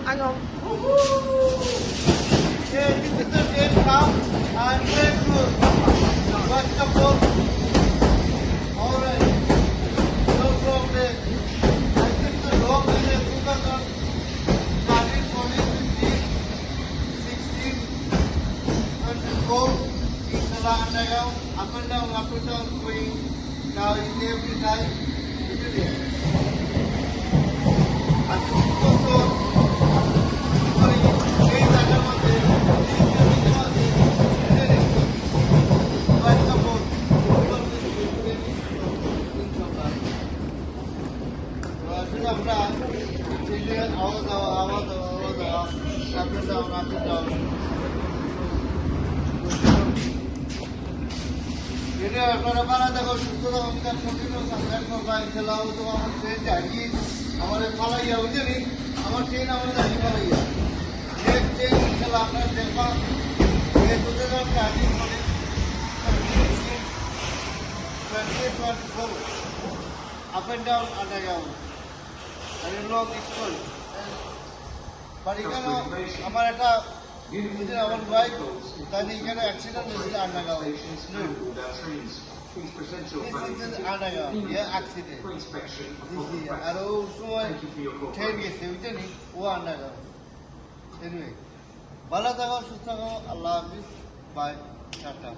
Anong? Yeah, this is the day now. I'm going to watch the ball. All right. No problem. I think the long way to Kukakan started 2015, 16, 24. Inshallah, underground, up and down, going. Now in every time. আমরা ছেলে আওয়াজ আওয়াজ আওয়াজ আওয়াজ আপনি যাও এটা আপনারা পারা দেখো সুস্থ অঙ্কার কন্টিনিউ সাবস্ক্রাইব করবা ইনশাআল্লাহ তো আমার ট্রেন জাগিয়ে আমাদের ফালাইয়া বুঝলি আমার ট্রেন আমার জাগি ফালাইয়া নেক্সট ট্রেন ইনশাআল্লাহ আপনারা দেখবা এই দুটো জন জাগি মানে 2024 up and down underground and long school but এখানে আমার একটা আমার বাইক তাই এখানে অ্যাক্সিডেন্ট হয়েছিল underground this is underground yeah accident আর ও সময় ট্রেন গেছে বুঝলি ও underground anyway ভালো থাকো সুস্থ থাকো আল্লাহ হাফিজ বাই টাটা